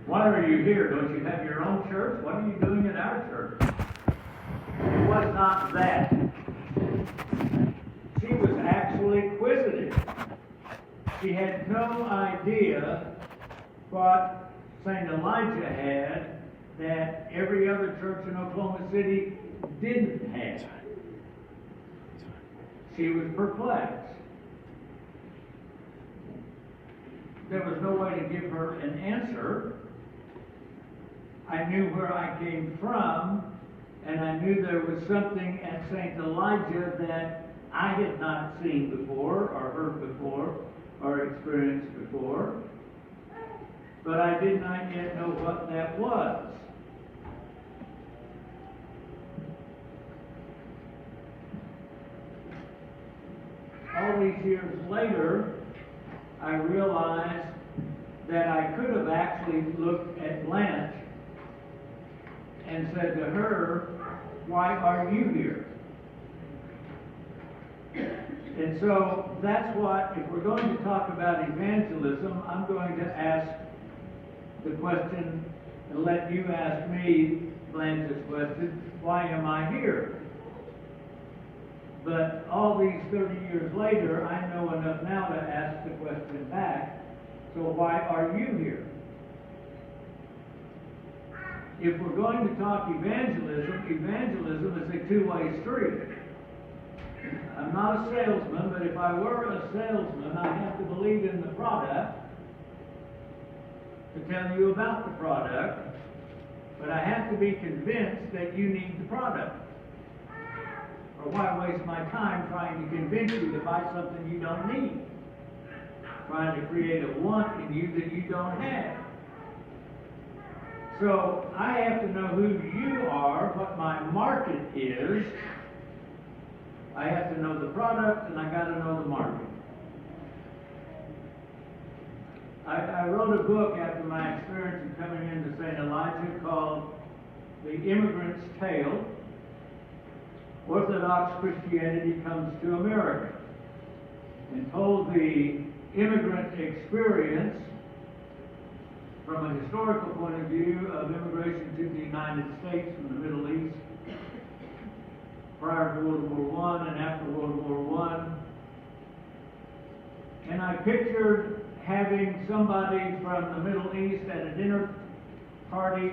Why are you here? Don't you have your own church? What are you doing at our church? It was not that. She was actually inquisitive. She had no idea what St. Elijah had that every other church in Oklahoma City didn't have. She was perplexed. There was no way to give her an answer. I knew where I came from, and I knew there was something at St. Elijah that I had not seen before, or heard before, or experienced before. But I did not yet know what that was. All these years later, I realized that I could have actually looked at Blanche and said to her, "Why are you here?" And so that's what, if we're going to talk about evangelism, I'm going to ask the question and let you ask me, Blanche's question, why am I here? But all these 30 years later, I know enough now to ask the question back, so why are you here? If we're going to talk evangelism, evangelism is a two-way street. I'm not a salesman, but if I were a salesman, I have to believe in the product to tell you about the product, but I have to be convinced that you need the product. Or why waste my time trying to convince you to buy something you don't need? Trying to create a want in you that you don't have. So I have to know who you are, what my market is. I have to know the product, and I got to know the market. I wrote a book after my experience in coming into St. Elijah called The Immigrant's Tale. Orthodox Christianity Comes to America, and told the immigrant experience from a historical point of view of immigration to the United States from the Middle East prior to World War I and after World War I. And I pictured having somebody from the Middle East at a dinner party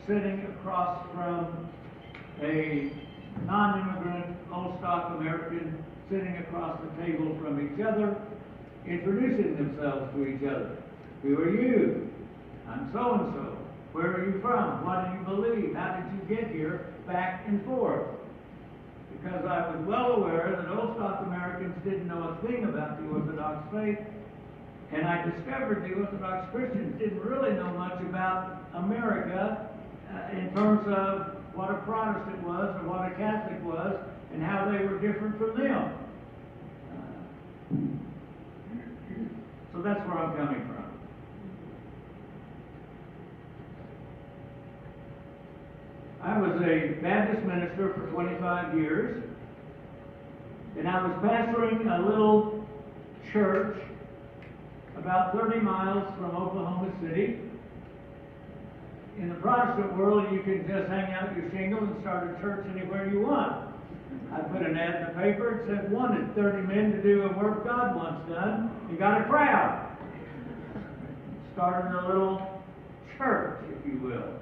sitting across from a non-immigrant, old-stock American sitting across the table from each other, introducing themselves to each other. Who are you? I'm so-and-so. Where are you from? What do you believe? How did you get here? Back and forth. Because I was well aware that old-stock Americans didn't know a thing about the Orthodox faith, and I discovered the Orthodox Christians didn't really know much about America in terms of what a Protestant was or what a Catholic was and how they were different from them. So that's where I'm coming from. I was a Baptist minister for 25 years, and I was pastoring a little church about 30 miles from Oklahoma City. In the Protestant world, you can just hang out your shingle and start a church anywhere you want. I put an ad in the paper. It said, wanted 30 men to do a work God wants done, and got a crowd. Started a little church, if you will.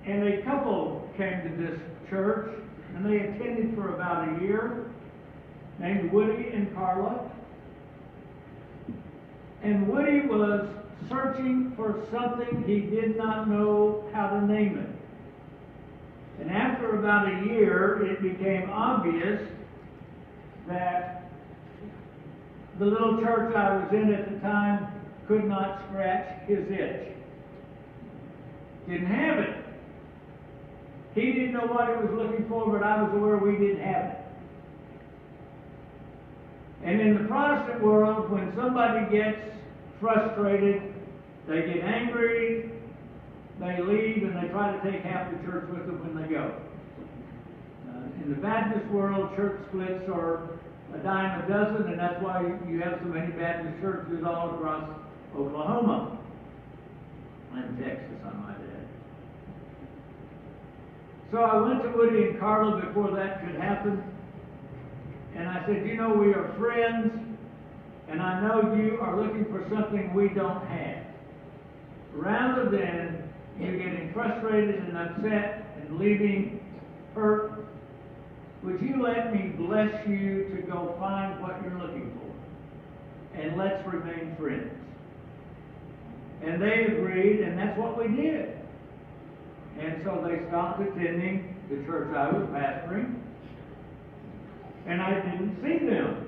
And a couple came to this church, and they attended for about a year, named Woody and Carla. And Woody was searching for something he did not know how to name it. And after about a year, it became obvious that the little church I was in at the time could not scratch his itch. Didn't have it. He didn't know what he was looking for, but I was aware we didn't have it. And in the Protestant world, when somebody gets frustrated, they get angry, they leave, and they try to take half the church with them when they go. In the Baptist world, church splits are a dime a dozen, and that's why you have so many Baptist churches all across Oklahoma. So I went to Woody and Carla before that could happen, and I said, you know, we are friends, and I know you are looking for something we don't have. Rather than you getting frustrated and upset and leaving hurt, would you let me bless you to go find what you're looking for? And let's remain friends. And they agreed, and that's what we did. And so they stopped attending the church I was pastoring, and I didn't see them.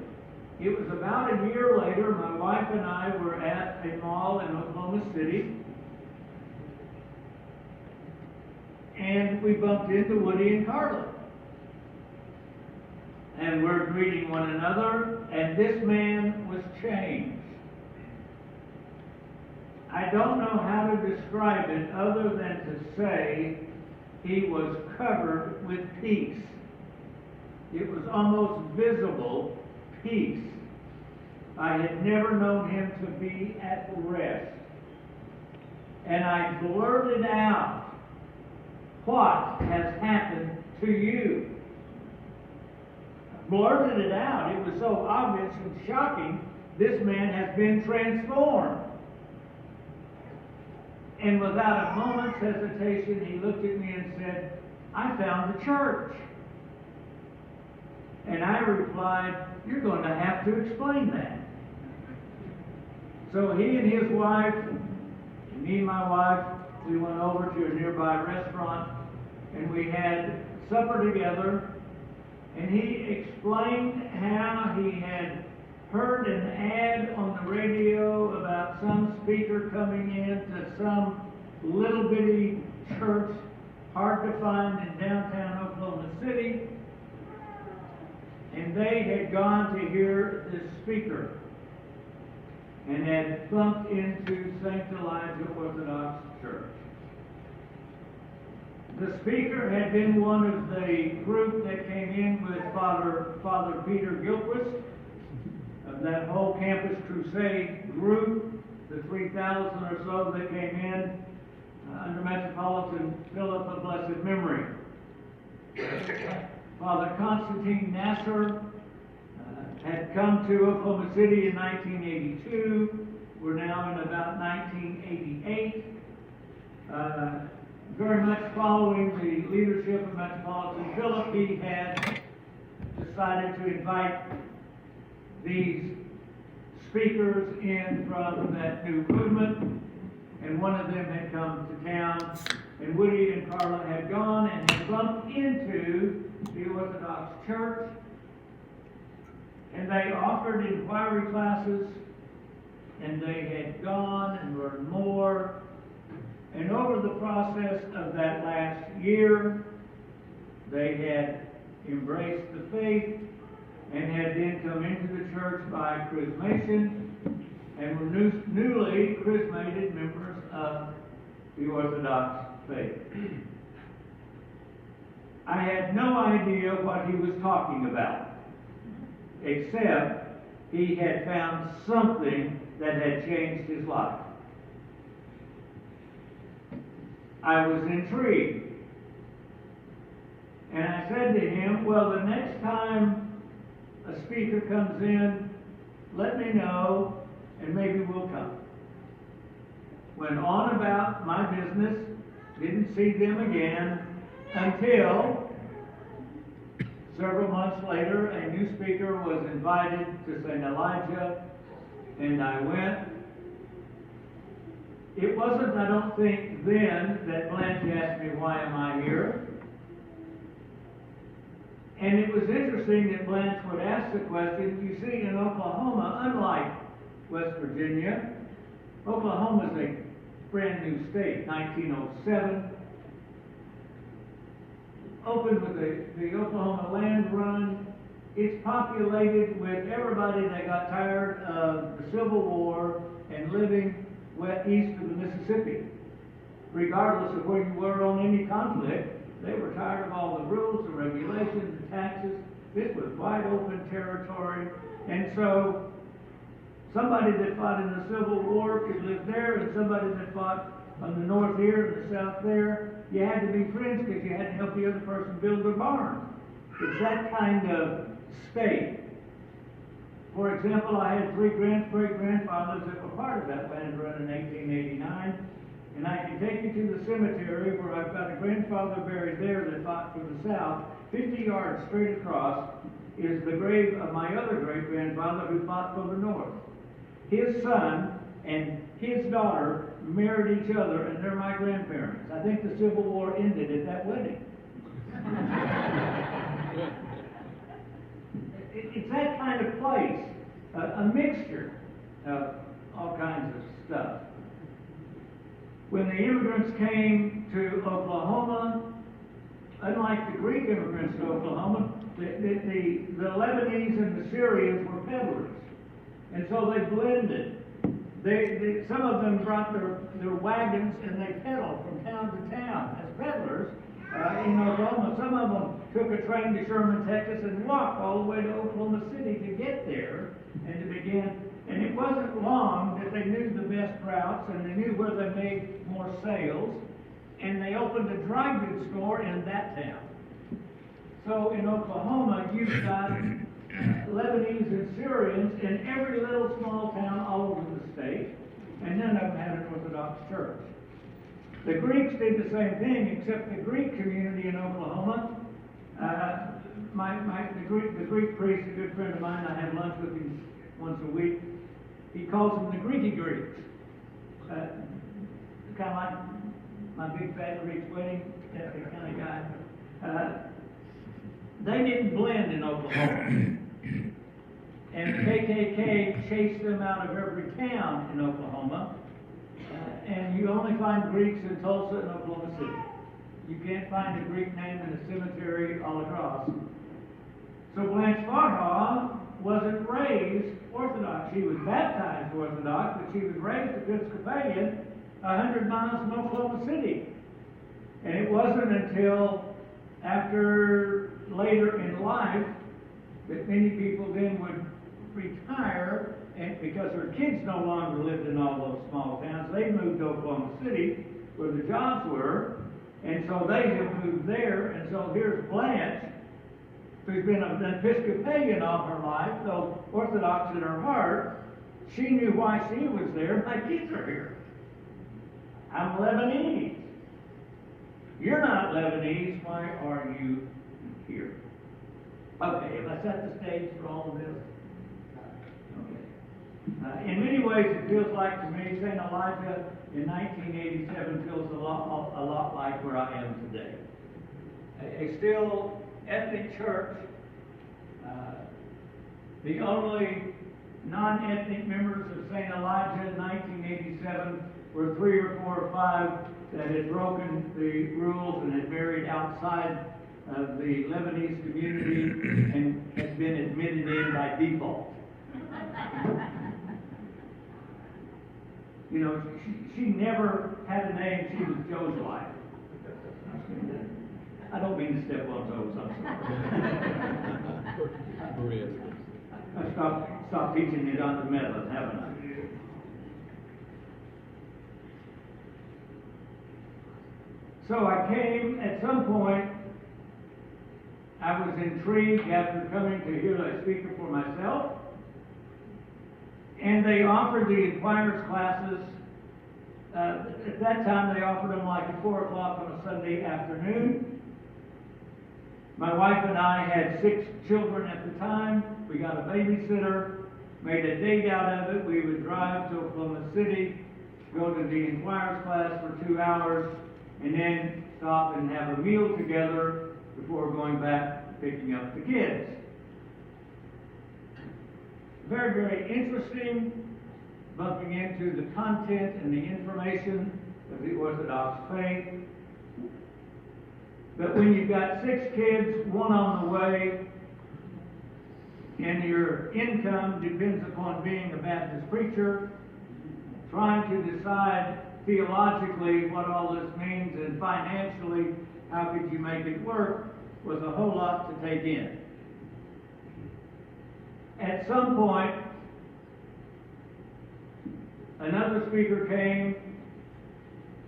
It was about a year later, my wife and I were at a mall in Oklahoma City, and we bumped into Woody and Carla. And we're greeting one another, and this man was changed. I don't know how to describe it other than to say he was covered with peace. It was almost visible peace. I had never known him to be at rest. And I blurted out, "What has happened to you?" I blurted it out. It was so obvious and shocking. This man has been transformed. And without a moment's hesitation, he looked at me and said, "I found the church." And I replied, "You're going to have to explain that." So he and his wife, and me and my wife, we went over to a nearby restaurant, and we had supper together, and he explained how he had heard an ad on the radio about some speaker coming in to some little bitty church, hard to find in downtown Oklahoma City, and they had gone to hear this speaker and had bumped into St. Elijah Orthodox Church. The speaker had been one of the group that came in with Father Peter Gilchrist, of that whole Campus Crusade group, the 3,000 or so that came in under Metropolitan Philip of blessed memory. Father Constantine Nasser had come to Oklahoma City in 1982. We're now in about 1988. Very much following the leadership of Metropolitan Philip, he had decided to invite these speakers in from that new movement, and one of them had come to town, and Woody and Carla had gone and had bumped into the Orthodox Church, and they offered inquiry classes, and they had gone and learned more, and over the process of that last year, they had embraced the faith and had then come into the church by chrismation and were newly chrismated members of the Orthodox faith. I had no idea what he was talking about, except he had found something that had changed his life. I was intrigued. And I said to him, "Well, the next time a speaker comes in, let me know, and maybe we'll come." Went on about my business, didn't see them again, until several months later, a new speaker was invited to St. Elijah, and I went. It wasn't, I don't think, then that Blanche asked me, "Why am I here?" And it was interesting that Blanche would ask the question. You see, in Oklahoma, unlike West Virginia, Oklahoma is a brand new state, 1907. Opened with the Oklahoma Land Run. It's populated with everybody that got tired of the Civil War and living east of the Mississippi. Regardless of where you were on any conflict, they were tired of all the rules, the regulations, the taxes. This was wide open territory. And so somebody that fought in the Civil War could live there, and somebody that fought on the north here and the south there. You had to be friends because you had to help the other person build their barn. It's that kind of state. For example, I had three great-grandfathers that were part of that land run in 1889, and I can take you to the cemetery where I've got a grandfather buried there that fought for the South. 50 yards straight across is the grave of my other great-grandfather who fought for the North. His son and his daughter married each other, and they're my grandparents. I think the Civil War ended at that wedding. It's that kind of place, a mixture of all kinds of stuff. When the immigrants came to Oklahoma, unlike the Greek immigrants to Oklahoma, the Lebanese and the Syrians were peddlers, and so they blended. Some of them brought their wagons and they peddled from town to town as peddlers in Oklahoma. Some of them took a train to Sherman, Texas, and walked all the way to Oklahoma City to get there and to begin. And it wasn't long that they knew the best routes and they knew where they made more sales, and they opened a dry goods store in that town. So in Oklahoma, you've got Lebanese and Syrians in every little small town all over the state, and none of them had an Orthodox church. The Greeks did the same thing, except the Greek community in Oklahoma. The Greek priest, a good friend of mine, I have lunch with him once a week. He calls them the Greeky Greeks. Kind of like my big fat Greek wedding, that kind of guy. They didn't blend in Oklahoma. And the KKK chased them out of every town in Oklahoma. And you only find Greeks in Tulsa and Oklahoma City. You can't find a Greek name in a cemetery all across. So Blanche Farhaw wasn't raised Orthodox. She was baptized Orthodox, but she was raised Episcopalian 100 miles from Oklahoma City. And it wasn't until after later in life that many people then would retire, and because their kids no longer lived in all those small towns, they moved to Oklahoma City where the jobs were, and so they have moved there. And so here's Blanche, who's been an Episcopalian all her life, though Orthodox in her heart. She knew why she was there. My kids are here. I'm Lebanese. You're not Lebanese. Why are you here? Okay, have I set the stage for all of this? Okay. In many ways, it feels like to me, St. Elijah in 1987 feels a lot like where I am today. A still ethnic church. The only non-ethnic members of St. Elijah in 1987 were 3 or 4 or 5 that had broken the rules and had married outside of the Lebanese community and had been admitted in by default. You know, she never had a name. She was Joe's wife. I don't mean to step on toes. I'm sorry. I stopped teaching it on the method, haven't I? So I came at some point. I was intrigued after coming to hear a speaker for myself. And they offered the inquirers classes. At that time, they offered them like at 4 o'clock on a Sunday afternoon. My wife and I had 6 children at the time. We got a babysitter, made a date out of it. We would drive to Oklahoma City, go to the inquirers class for 2 hours, and then stop and have a meal together before going back picking up the kids. Very, very interesting, bumping into the content and the information of the Orthodox faith. But when you've got 6 kids, 1 on the way, and your income depends upon being a Baptist preacher, trying to decide theologically what all this means and financially how could you make it work was a whole lot to take in. At some point, Another speaker came.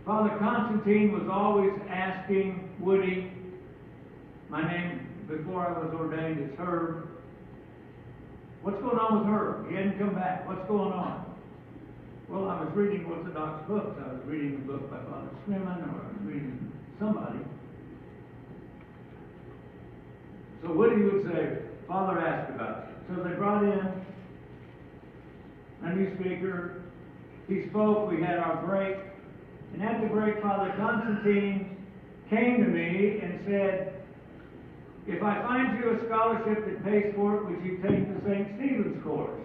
Father Constantine was always asking Woody, my name before I was ordained is Herb, what's going on with Herb? He hadn't come back. What's going on? Well, I was reading Orthodox books. I was reading a book by Father Schneemann, or I was reading somebody. So Woody would say, Father asked about you. So they brought in a new speaker. He spoke. We had our break. And at the break, Father Constantine came to me and said, if I find you a scholarship that pays for it, would you take the St. Stephen's course?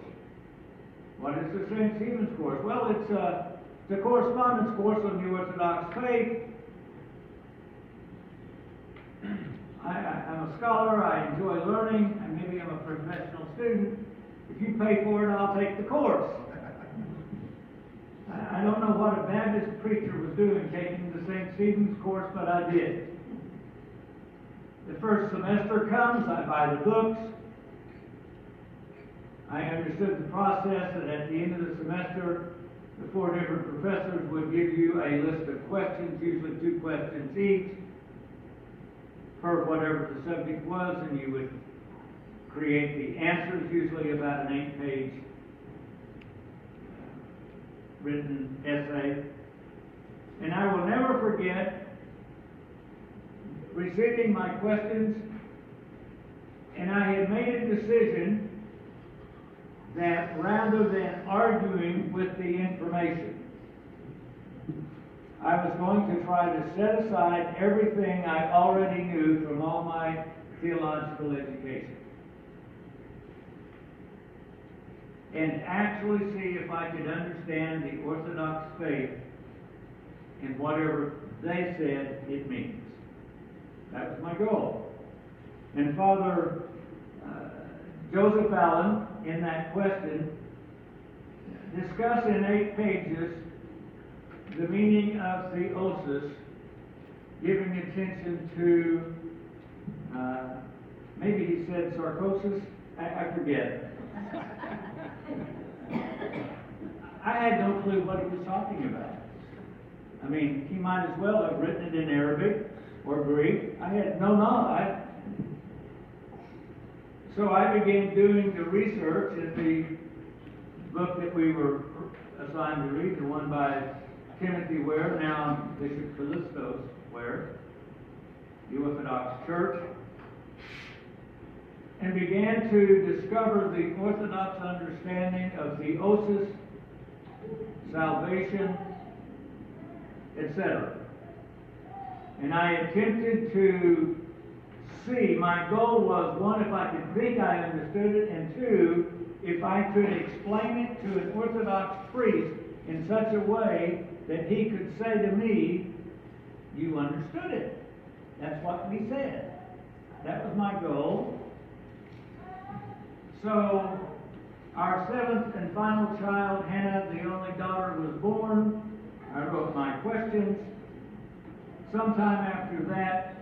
What is the St. Stephen's course? Well, it's a correspondence course on the Orthodox faith. I'm a scholar. I enjoy learning, and maybe I'm a professional student. If you pay for it, I'll take the course. I don't know what a Baptist preacher was doing taking the St. Stephen's course, but I did. The first semester comes, I buy the books. I understood the process, that at the end of the semester, the 4 different professors would give you a list of questions, usually 2 questions each, for whatever the subject was, and you would create the answers, usually about an 8-page written essay. And I will never forget receiving my questions, and I had made a decision that rather than arguing with the information, I was going to try to set aside everything I already knew from all my theological education and actually see if I could understand the Orthodox faith and whatever they said it means. That was my goal. And Father Joseph Allen, in that question, discussed in 8 pages the meaning of theosis, giving attention to, maybe he said sarcosis, I forget. I had no clue what he was talking about. I mean, he might as well have written it in Arabic or Greek. I had no knowledge. So I began doing the research in the book that we were assigned to read, the one by Timothy Ware, now Bishop Callistos Ware, the Orthodox Church, and began to discover the Orthodox understanding of theosis, salvation, etc. And I attempted to see, my goal was, 1, if I could think I understood it, and 2, if I could explain it to an Orthodox priest in such a way that he could say to me, you understood it. That's what we said. That was my goal. So, our 7th and final child, Hannah, the only daughter, was born. I wrote my questions. Sometime after that,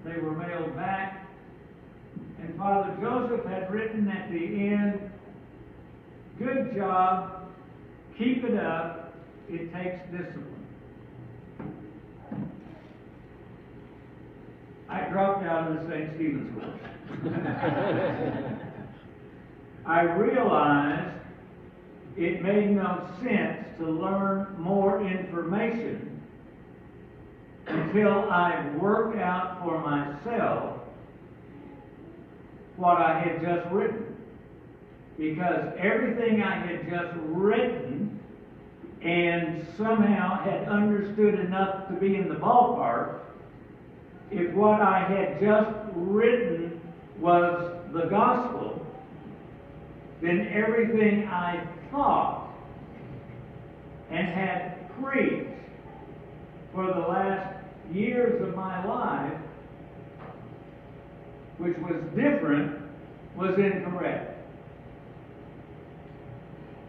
they were mailed back. And Father Joseph had written at the end, good job, keep it up, it takes discipline. I dropped out of the St. Stephen's course. I realized it made no sense to learn more information until I worked out for myself what I had just written. Because everything I had just written and somehow had understood enough to be in the ballpark, if what I had just written was the gospel, then everything I thought and had preached for the last years of my life, which was different, was incorrect.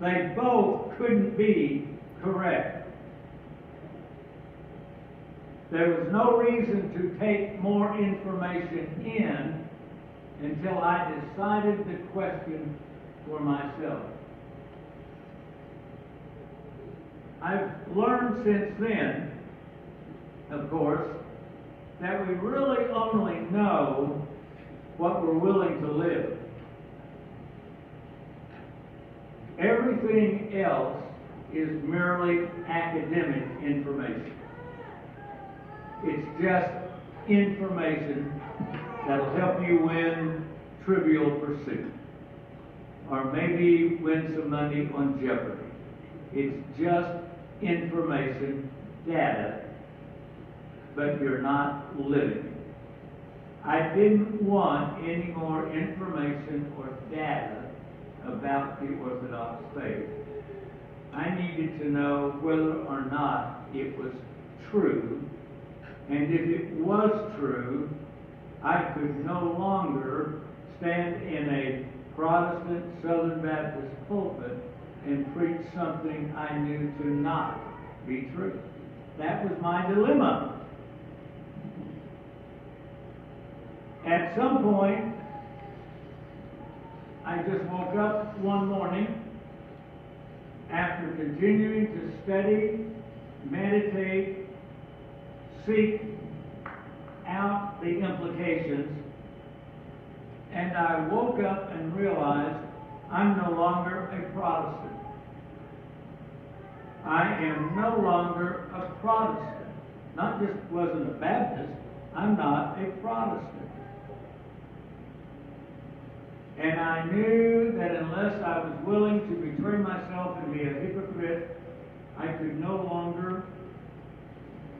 They both couldn't be correct. There was no reason to take more information in until I decided the question for myself. I've learned since then, of course, that we really only know what we're willing to live. Everything else is merely academic information. It's just information that'll help you win Trivial Pursuit, or maybe win some money on Jeopardy. It's just information, data, but you're not living. I didn't want any more information or data about the Orthodox faith. I needed to know whether or not it was true, and if it was true, I could no longer stand in a Protestant Southern Baptist pulpit and preach something I knew to not be true. That was my dilemma. At some point, I just woke up one morning after continuing to study, meditate, seek out the implications, and I woke up and realized I'm no longer a Protestant. I am no longer a Protestant. Not just wasn't a Baptist, I'm not a Protestant. And I knew that unless I was willing to betray myself and be a hypocrite, I could no longer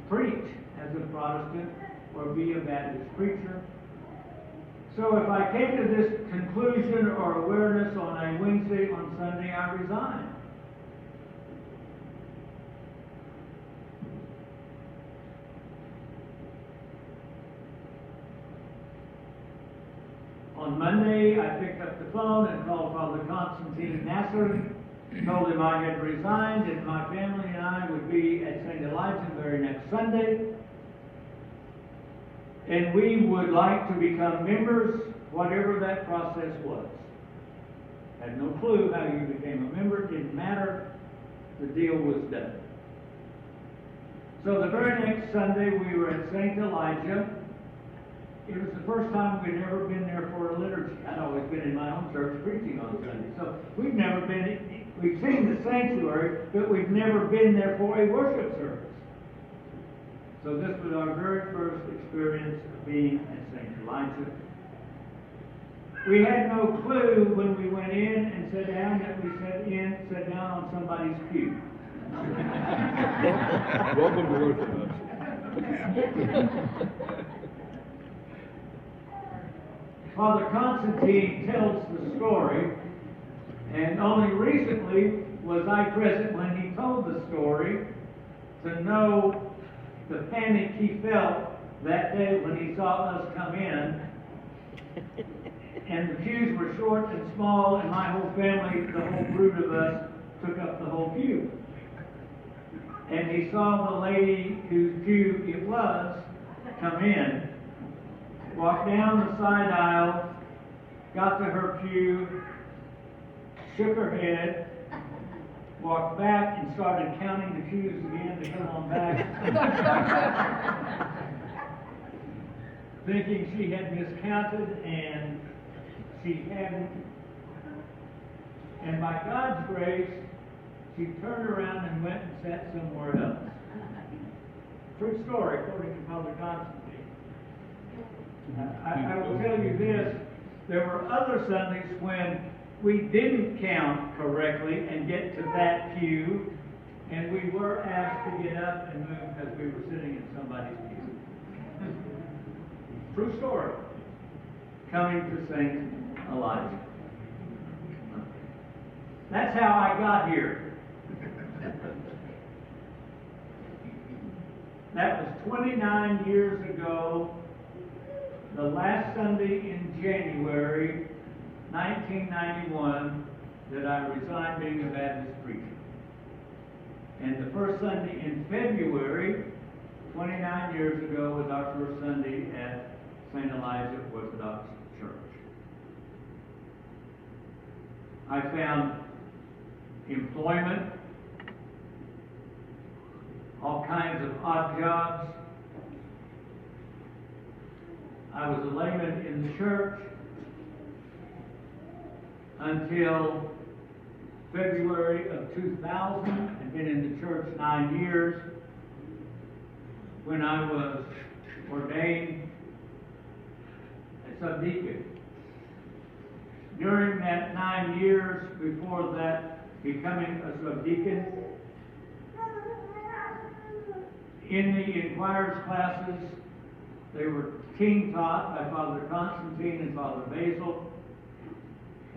preach as a Protestant or be a Baptist preacher. So if I came to this conclusion or awareness on a Wednesday, on Sunday, I resigned. On Monday, I picked up the phone and called Father Constantine Nasser, told him I had resigned and my family and I would be at St. Elijah the very next Sunday. And we would like to become members, whatever that process was. Had no clue how you became a member, didn't matter, the deal was done. So the very next Sunday we were at St. Elijah. It was the first time we'd ever been there for a liturgy. I'd always been in my own church preaching on Sunday. So we've never been, we've seen the sanctuary, but we've never been there for a worship service. So this was our very first experience of being at St. Elijah. We had no clue when we went in and sat down that we sat down on somebody's pew. Welcome to Orthodox. Father Constantine tells the story, and only recently was I present when he told the story to know the panic he felt that day when he saw us come in. And the pews were short and small, and my whole family, the whole brood of us, took up the whole pew. And he saw the lady whose pew it was come in, walk down the side aisle, got to her pew, shook her head, walked back and started counting the pews again to come on back, thinking she had miscounted, and she hadn't. And by God's grace, she turned around and went and sat somewhere else. True story, according to Father Constantine. I will tell you this, there were other Sundays when we didn't count correctly and get to that pew, and we were asked to get up and move because we were sitting in somebody's pew. True story. Coming to St. Elijah. That's how I got here. That was 29 years ago, the last Sunday in January 1991, that I resigned being a Baptist preacher. And the first Sunday in February, 29 years ago, was our first Sunday at St. Elijah Orthodox Church. I found employment kinds of odd jobs. I was a layman in the church until February of 2000. I'd been in the church 9 years when I was ordained a subdeacon. During that 9 years before that, becoming a subdeacon, in the inquirers classes, they were team taught by Father Constantine and Father Basil,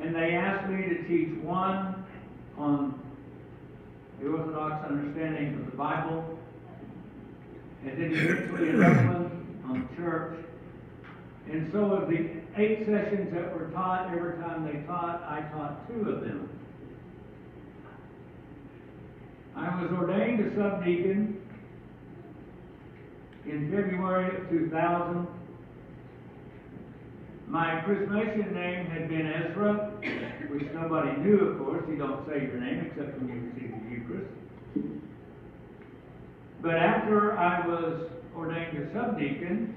and they asked me to teach one on the Orthodox understanding of the Bible, and then eventually another one on the church. And so of the 8 sessions that were taught, every time they taught, I taught 2 of them. I was ordained a subdeacon in February of 2000. My chrismation name had been Ezra, which nobody knew, of course. You don't say your name except when you receive the Eucharist. But after I was ordained a subdeacon,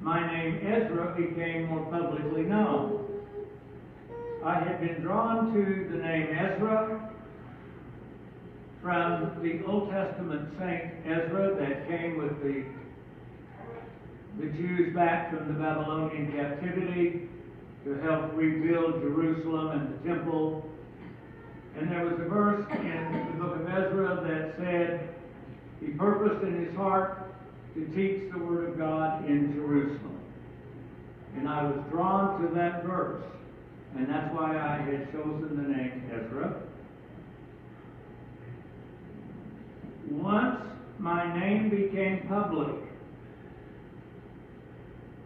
my name Ezra became more publicly known. I had been drawn to the name Ezra from the Old Testament Saint Ezra that came with the Jews back from the Babylonian captivity to help rebuild Jerusalem and the temple. And there was a verse in the book of Ezra that said, he purposed in his heart to teach the Word of God in Jerusalem. And I was drawn to that verse, and that's why I had chosen the name Ezra. Once my name became public,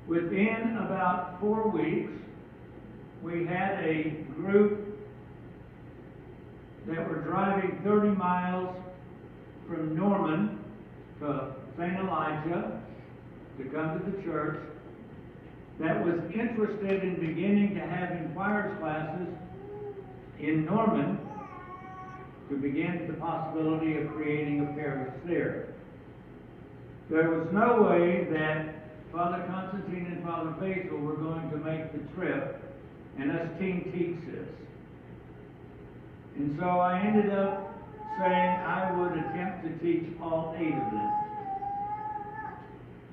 within about 4 weeks, we had a group that were driving 30 miles from Norman to St. Elijah to come to the church that was interested in beginning to have inquirers classes in Norman to begin the possibility of creating a parish there. There was no way that Father Constantine and Father Basil were going to make the trip and us team teach this. And so I ended up saying I would attempt to teach all 8 of them.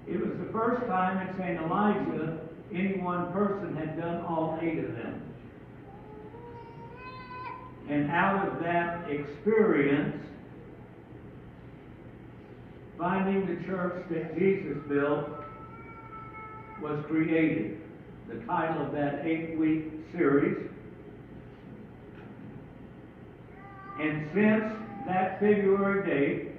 It was the first time at St. Elijah any one person had done all 8 of them. And out of that experience, finding the church that Jesus built was created. The title of that 8-week series. And since that February date,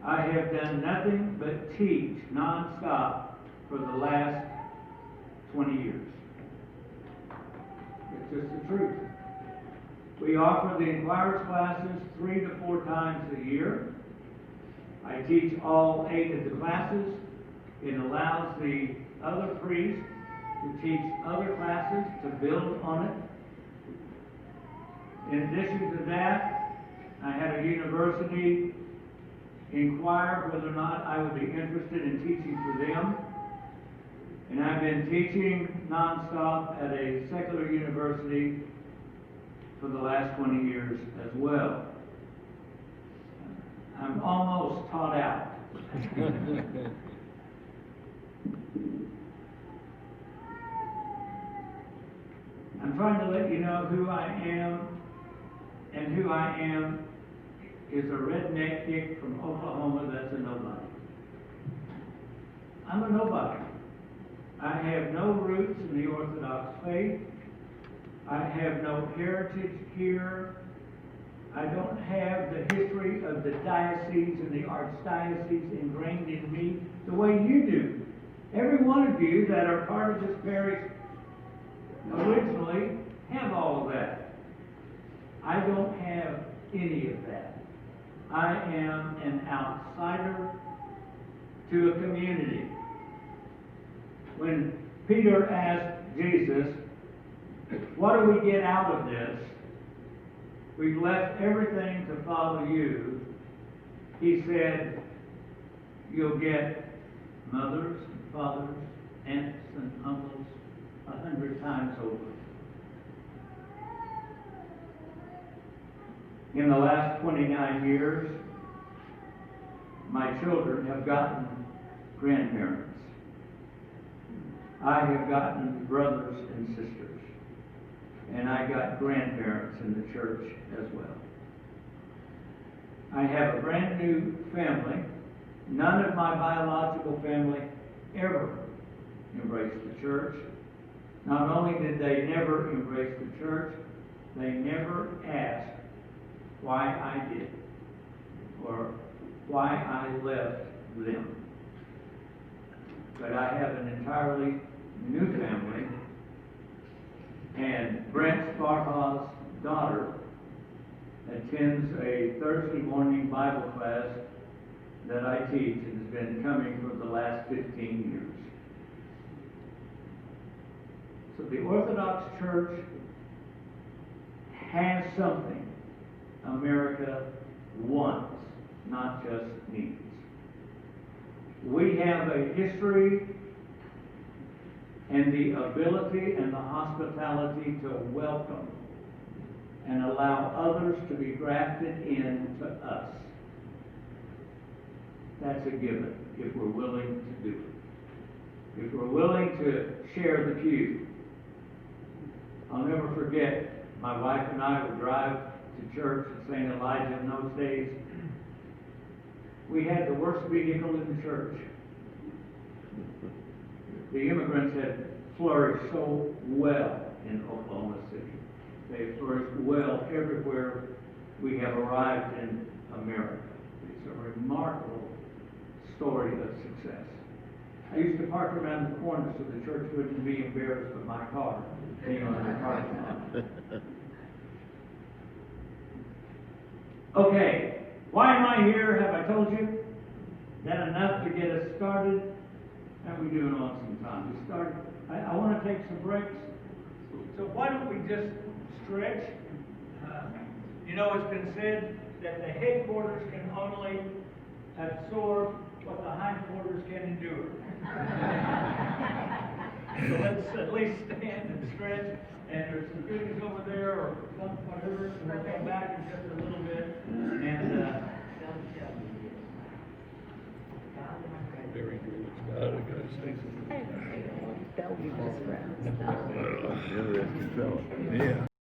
I have done nothing but teach nonstop for the last 20 years. It's just the truth. We offer the inquirers classes 3 to 4 times a year. I teach all 8 of the classes. It allows the other priests to teach other classes to build on it. In addition to that, I had a university inquire whether or not I would be interested in teaching for them. And I've been teaching nonstop at a secular university for the last 20 years as well. I'm almost taught out. I'm trying to let you know who I am, and who I am is a redneck hick from Oklahoma that's a nobody. I'm a nobody. I have no roots in the Orthodox faith. I have no heritage here. I don't have the history of the diocese and the archdiocese ingrained in me the way you do. Every one of you that are part of this parish originally have all of that. I don't have any of that. I am an outsider to a community. When Peter asked Jesus, what do we get out of this? We've left everything to follow you. he said, you'll get mothers, fathers, aunts, and uncles 100 times over. In the last 29 years, my children have gotten grandparents. I have gotten brothers and sisters. And I got grandparents in the church as well. I have a brand new family. None of my biological family ever embraced the church. Not only did they never embrace the church, they never asked why I did or why I left them. But I have an entirely new family, and Brent Farhaw's daughter attends a Thursday morning Bible class that I teach and has been coming for the last 15 years. So the Orthodox Church has something America wants, not just needs. We have a history and the ability and the hospitality to welcome and allow others to be grafted into us. That's a given if we're willing to do it. If we're willing to share the pew. I'll never forget, my wife and I would drive to church at St. Elijah in those days. We had the worst vehicle in the church. The immigrants had flourished so well in Oklahoma City. They flourished well everywhere we have arrived in America. It's a remarkable story of success. I used to park around the corner so the church wouldn't be embarrassed with my car being on the parking lot. Okay, why am I here? Have I told you? Is that enough to get us started? How are we doing on some time? We started. I want to take some breaks. So why don't we just stretch? You know, it's been said that the headquarters can only absorb what the hindquarters can endure. So let's at least stand and stretch. And there's some goodies over there or something, whatever. And we'll come back in just a little bit. And Very good. God, Belly just interesting fellow. Yeah.